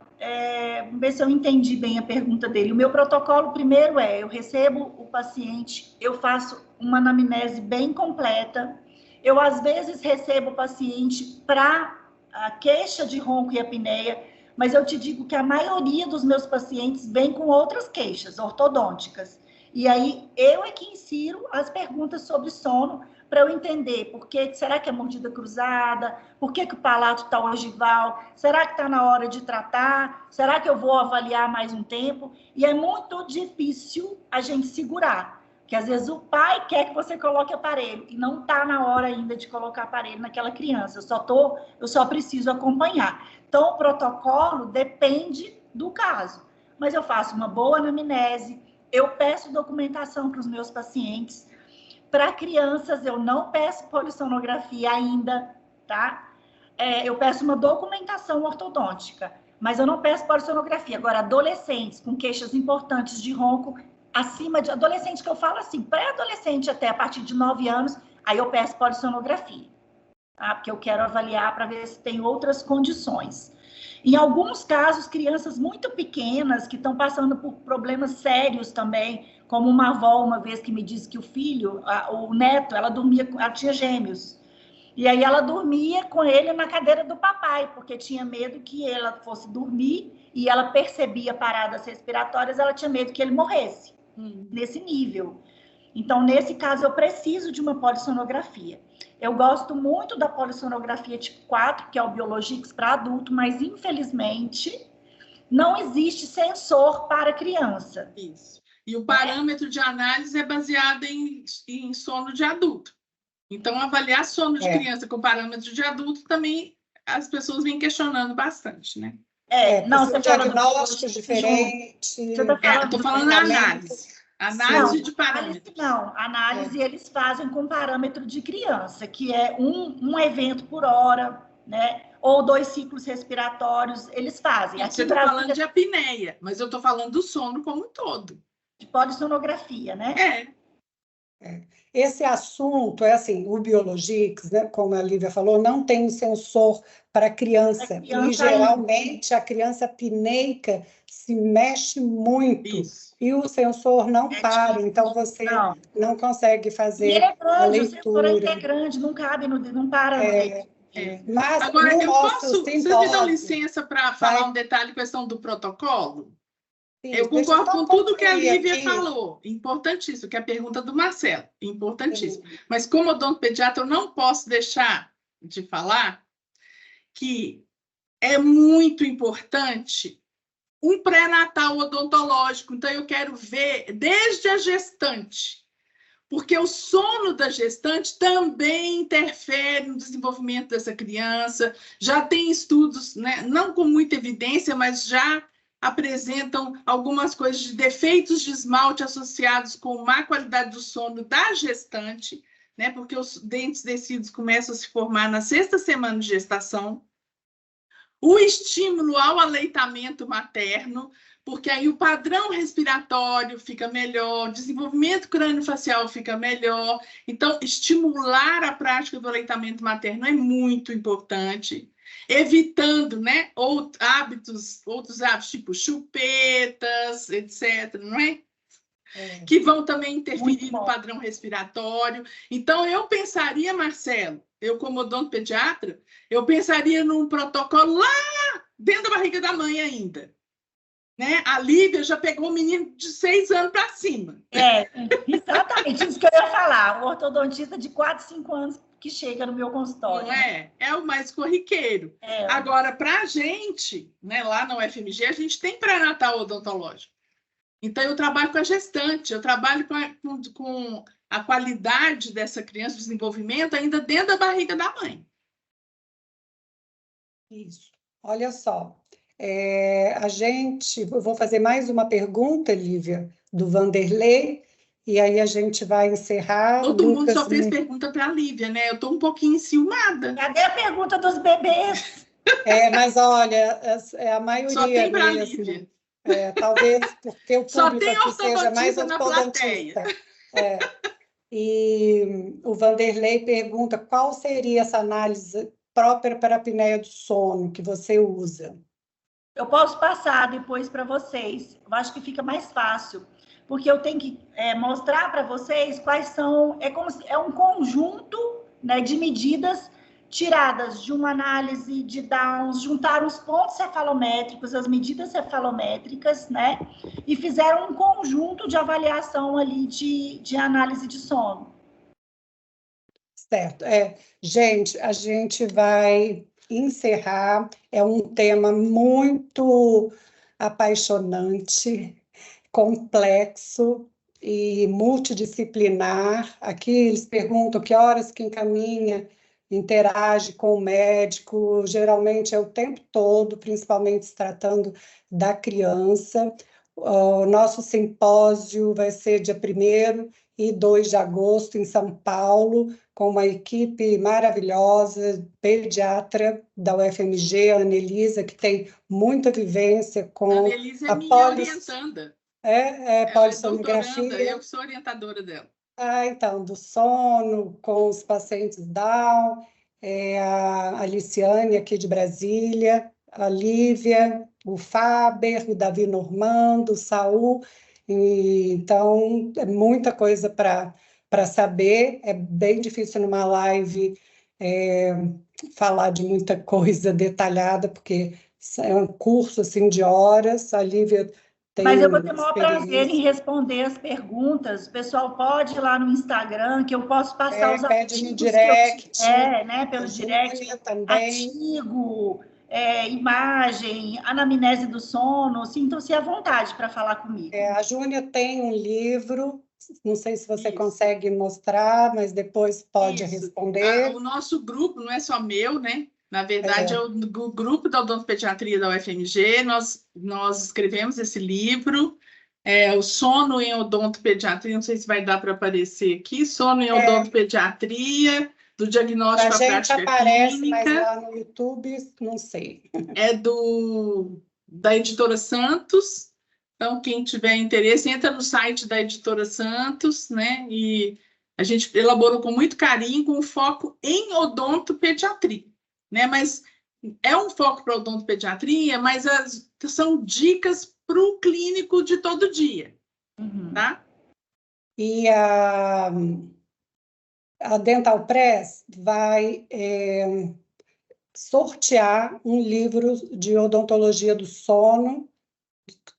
Speaker 2: vamos ver se eu entendi bem a pergunta dele. O meu protocolo, primeiro, eu recebo o paciente, eu faço uma anamnese bem completa. Eu, às vezes, recebo o paciente para a queixa de ronco e apneia, mas eu te digo que a maioria dos meus pacientes vem com outras queixas ortodônticas. E aí, eu é que insiro as perguntas sobre sono para eu entender será que é mordida cruzada, por que o palato está ogival, será que está na hora de tratar, será que eu vou avaliar mais um tempo? E é muito difícil a gente segurar, porque às vezes o pai quer que você coloque aparelho e não está na hora ainda de colocar aparelho naquela criança, eu só preciso acompanhar. Então, o protocolo depende do caso, mas eu faço uma boa anamnese, eu peço documentação para os meus pacientes. Para crianças, eu não peço polissonografia ainda, tá? Eu peço uma documentação ortodôntica, mas eu não peço polissonografia. Agora, adolescentes com queixas importantes de ronco, acima de adolescente, que eu falo assim, pré-adolescente até a partir de 9 anos, aí eu peço polissonografia, tá? Porque eu quero avaliar para ver se tem outras condições. Em alguns casos, crianças muito pequenas que estão passando por problemas sérios também, como uma avó uma vez que me disse que o filho, o neto, ela tinha gêmeos. E aí ela dormia com ele na cadeira do papai, porque tinha medo que ela fosse dormir e ela percebia paradas respiratórias, ela tinha medo que ele morresse, nesse nível. Então, nesse caso, eu preciso de uma polissonografia. Eu gosto muito da polissonografia tipo 4, que é o Biologix para adulto, mas, infelizmente, não existe sensor para criança.
Speaker 3: Isso. E o parâmetro de análise é baseado em sono de adulto. Então, avaliar sono de criança com parâmetro de adulto também as pessoas vêm questionando bastante, né?
Speaker 2: Não, você fala
Speaker 1: diagnósticos diferentes.
Speaker 2: Você está falando
Speaker 3: estou falando da análise. Análise de parâmetros.
Speaker 2: Análise eles fazem com parâmetro de criança, que é um evento por hora, né? Ou 2 ciclos respiratórios, eles fazem.
Speaker 3: Você está falando de apneia, mas eu estou falando do sono como um todo.
Speaker 2: De polissonografia, né?
Speaker 1: Esse assunto é assim, o Biologix, né, como a Lívia falou, não tem um sensor para criança. E geralmente a criança apneica se mexe muito.
Speaker 3: Isso.
Speaker 1: E o sensor não para, então você não consegue fazer a leitura.
Speaker 2: O sensor ainda é grande, não cabe, não para.
Speaker 1: Mas
Speaker 3: agora, vocês me dão licença para falar um detalhe, questão do protocolo? Sim, eu concordo com tudo que a Lívia falou. Importantíssimo, que é a pergunta do Marcelo. Importantíssimo. Sim. Mas como odontopediatra, eu não posso deixar de falar que é muito importante um pré-natal odontológico. Então, eu quero ver desde a gestante, porque o sono da gestante também interfere no desenvolvimento dessa criança. Já tem estudos, né, não com muita evidência, mas já apresentam algumas coisas de defeitos de esmalte associados com má qualidade do sono da gestante, né? Porque os dentes descidos começam a se formar na 6ª semana de gestação. O estímulo ao aleitamento materno, porque aí o padrão respiratório fica melhor, o desenvolvimento crâniofacial fica melhor. Então, estimular a prática do aleitamento materno é muito importante. Evitando, né, outros hábitos, tipo chupetas, etc., não é? Que vão também interferir no padrão respiratório. Então, eu pensaria, Marcelo, eu como odontopediatra, eu pensaria num protocolo lá dentro da barriga da mãe ainda. Né? A Lívia já pegou um menino de 6 anos para cima.
Speaker 2: Exatamente isso que eu ia falar. O ortodontista de 4, 5 anos que chega no meu consultório.
Speaker 3: Não é? É o mais corriqueiro. Agora, para a gente, né, lá na UFMG, a gente tem pré-natal odontológico. Então, eu trabalho com a gestante, eu trabalho com a qualidade dessa criança, o desenvolvimento, ainda dentro da barriga da mãe.
Speaker 1: Isso. Olha só, eu vou fazer mais uma pergunta, Lívia, do Vanderlei, e aí a gente vai encerrar.
Speaker 3: Todo mundo só fez pergunta para a Lívia, né? Eu estou um pouquinho enciumada.
Speaker 2: Cadê a pergunta dos bebês?
Speaker 1: Mas olha, a maioria
Speaker 3: só tem para a
Speaker 1: mesmo.
Speaker 3: Lívia.
Speaker 1: Talvez porque o
Speaker 3: só
Speaker 1: público
Speaker 3: tem
Speaker 1: aqui seja mais ortodontista. E o Vanderlei pergunta qual seria essa análise própria para a apneia do sono que você usa.
Speaker 2: Eu posso passar depois para vocês. Eu acho que fica mais fácil, porque eu tenho que mostrar para vocês quais são... É um conjunto, né, de medidas tiradas de uma análise de Downs, juntaram os pontos cefalométricos, as medidas cefalométricas, né? E fizeram um conjunto de avaliação ali de análise de sono.
Speaker 1: Certo. Gente, a gente vai encerrar. É um tema muito apaixonante, complexo e multidisciplinar. Aqui eles perguntam que horas que encaminha, interage com o médico, geralmente é o tempo todo, principalmente se tratando da criança. O nosso simpósio vai ser dia 1º e 2 de agosto em São Paulo, com uma equipe maravilhosa, pediatra da UFMG, a Anelisa, que tem muita vivência com
Speaker 3: a Anelisa é minha orientanda.
Speaker 1: Polissonografia.
Speaker 3: Eu sou orientadora dela.
Speaker 1: Então, do sono, com os pacientes Down, a Aliciane, aqui de Brasília, a Lívia, o Faber, o Davi Normando, o Saul. Então, é muita coisa para saber. É bem difícil numa live falar de muita coisa detalhada, porque é um curso assim, de horas. A Lívia...
Speaker 2: Mas eu vou ter o maior prazer em responder as perguntas. O pessoal pode ir lá no Instagram, que eu posso passar os
Speaker 1: artigos no direct,
Speaker 2: né, pelo direct, artigo, imagem, anamnese do sono. Sintam-se à vontade para falar comigo.
Speaker 1: A Júnia tem um livro Não sei se você consegue mostrar, mas depois pode responder.
Speaker 3: O nosso grupo não é só meu, né? Na verdade, é o grupo da odontopediatria da UFMG. Nós escrevemos esse livro, o Sono em Odontopediatria. Não sei se vai dar para aparecer aqui. Sono em Odontopediatria, do diagnóstico à prática
Speaker 1: aparece,
Speaker 3: clínica.
Speaker 1: Mas lá no YouTube, não sei.
Speaker 3: É da editora Santos. Então, quem tiver interesse, entra no site da editora Santos, né? E a gente elaborou com muito carinho, com foco em odontopediatria, né? Mas é um foco para odontopediatria, mas são dicas para o clínico de todo dia, tá?
Speaker 1: E a Dental Press vai sortear um livro de odontologia do sono.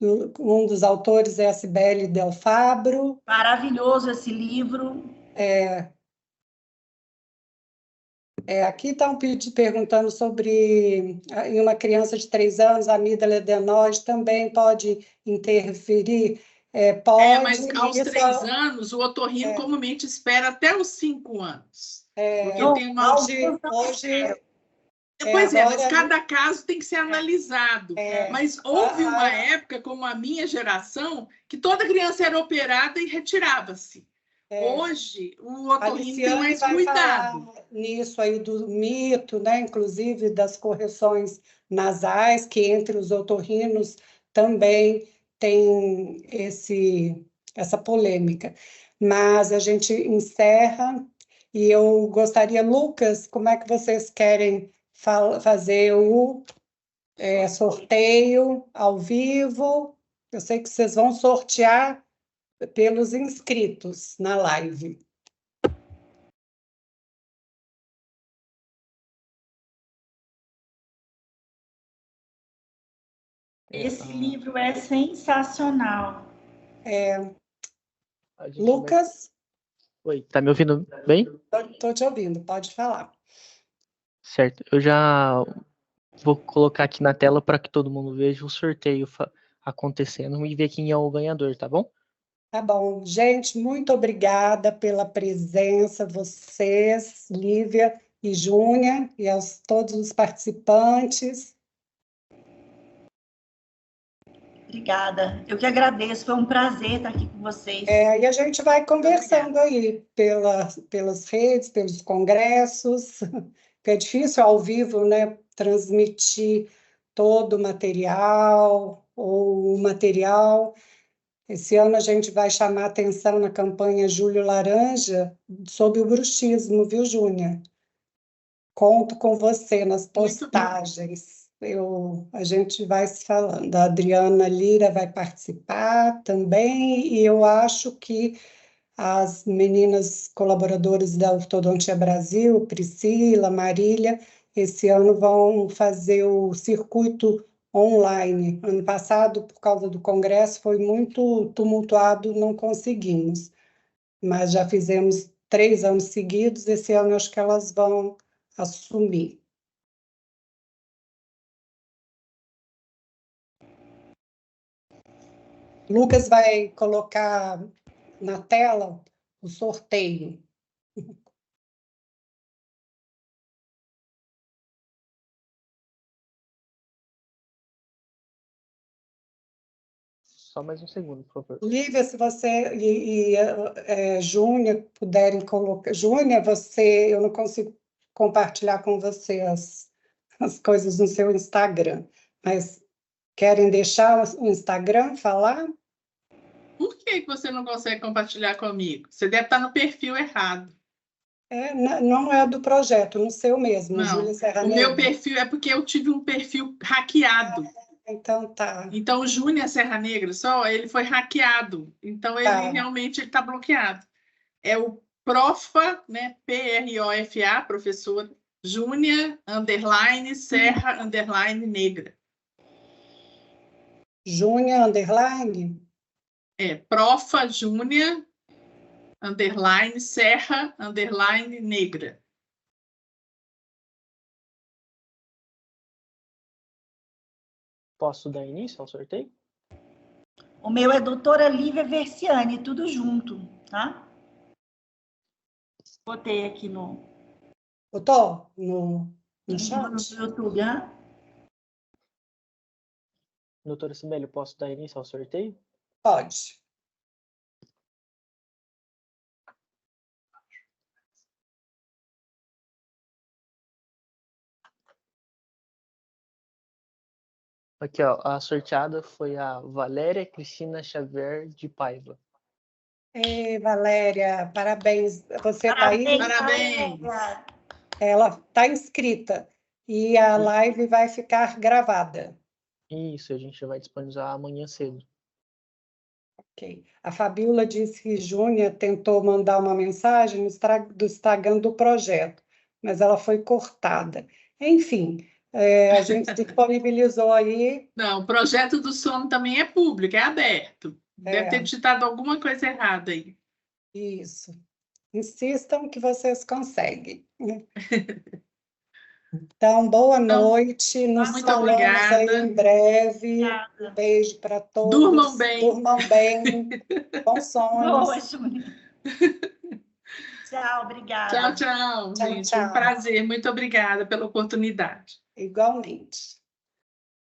Speaker 1: Um dos autores é a Cibele Del Fabro.
Speaker 2: Maravilhoso esse livro.
Speaker 1: Aqui está um pedido perguntando sobre em uma criança de 3 anos, a amígdala adenoide também pode interferir? Pode.
Speaker 3: Mas aos 3 anos, o otorrino comumente espera até os 5 anos. Porque tem uma... Pois mas cada caso tem que ser analisado. Mas houve uma época, como a minha geração, que toda criança era operada e retirava-se. Hoje, o otorrino tem mais cuidado.
Speaker 1: Nisso aí do mito, né? Inclusive das correções nasais, que entre os otorrinos também tem essa polêmica. Mas a gente encerra e eu gostaria, Lucas, como é que vocês querem fazer o sorteio ao vivo? Eu sei que vocês vão sortear pelos inscritos na live.
Speaker 2: Esse livro é sensacional.
Speaker 1: Lucas?
Speaker 4: Oi, tá me ouvindo bem?
Speaker 1: Estou te ouvindo, pode falar.
Speaker 4: Certo, eu já vou colocar aqui na tela para que todo mundo veja o sorteio acontecendo e ver quem é o ganhador, tá bom?
Speaker 1: Tá bom. Gente, muito obrigada pela presença, vocês, Lívia e Júnia, e aos todos os participantes.
Speaker 2: Obrigada. Eu que agradeço, foi um prazer estar aqui com vocês.
Speaker 1: E a gente vai conversando aí pelas redes, pelos congressos, porque é difícil ao vivo, né, transmitir todo o material, ou o material. Esse ano a gente vai chamar atenção na campanha Julho Laranja sobre o bruxismo, viu, Júnia? Conto com você nas postagens. A gente vai se falando. A Adriana Lira vai participar também, e eu acho que as meninas colaboradoras da Ortodontia Brasil, Priscila, Marília, esse ano vão fazer o circuito online. Ano passado, por causa do congresso, foi muito tumultuado, não conseguimos. Mas já fizemos 3 anos seguidos, esse ano acho que elas vão assumir. Lucas vai colocar na tela o sorteio.
Speaker 4: Só mais um segundo, por favor.
Speaker 1: Lívia, se você e Júnia puderem colocar... Júnia, eu não consigo compartilhar com você as coisas no seu Instagram, mas querem deixar o Instagram falar?
Speaker 3: Por que você não consegue compartilhar comigo? Você deve estar no perfil errado.
Speaker 1: Não é do projeto, no seu mesmo,
Speaker 3: não.
Speaker 1: Júlia Serra
Speaker 3: Negra. O meu perfil é porque eu tive um perfil hackeado.
Speaker 1: Então tá.
Speaker 3: Então o Júnior Serra Negra, ele foi hackeado. Então ele realmente está bloqueado. É o Profa, né? PROFA, professor Júnior _ Serra _ Negra.
Speaker 1: Júnior _
Speaker 3: Profa Júnior _ Serra _ Negra.
Speaker 4: Posso dar início ao sorteio?
Speaker 2: O meu é doutora Lívia Versiani, tudo junto, tá? Botei aqui no
Speaker 1: Botou no chat?
Speaker 2: no YouTube, né?
Speaker 4: Doutora Cibele, posso dar início ao sorteio?
Speaker 1: Pode.
Speaker 4: Aqui, ó, a sorteada foi a Valéria Cristina Xavier de Paiva.
Speaker 1: Ei, Valéria, parabéns. Você está aí?
Speaker 3: Parabéns.
Speaker 2: Valéria.
Speaker 1: Ela está inscrita e a live vai ficar gravada.
Speaker 4: Isso, a gente vai disponibilizar amanhã cedo.
Speaker 1: Ok. A Fabiola disse que Júnia tentou mandar uma mensagem do Instagram do projeto, mas ela foi cortada. Enfim, a gente disponibilizou aí.
Speaker 3: Não, o projeto do sono também é público, é aberto. Deve ter digitado alguma coisa errada aí.
Speaker 1: Isso. Insistam que vocês conseguem. Então, boa noite. Nos
Speaker 3: muito
Speaker 1: falamos
Speaker 3: obrigada.
Speaker 1: aí em breve.
Speaker 2: Obrigada.
Speaker 1: Um beijo para todos.
Speaker 3: Durmam bem.
Speaker 1: Durmam bem. Bons sonhos.
Speaker 2: Boa, Júlia. Tchau, obrigada.
Speaker 3: Tchau, tchau, gente.
Speaker 1: Tchau.
Speaker 3: Um prazer. Muito obrigada pela oportunidade.
Speaker 1: Igualmente.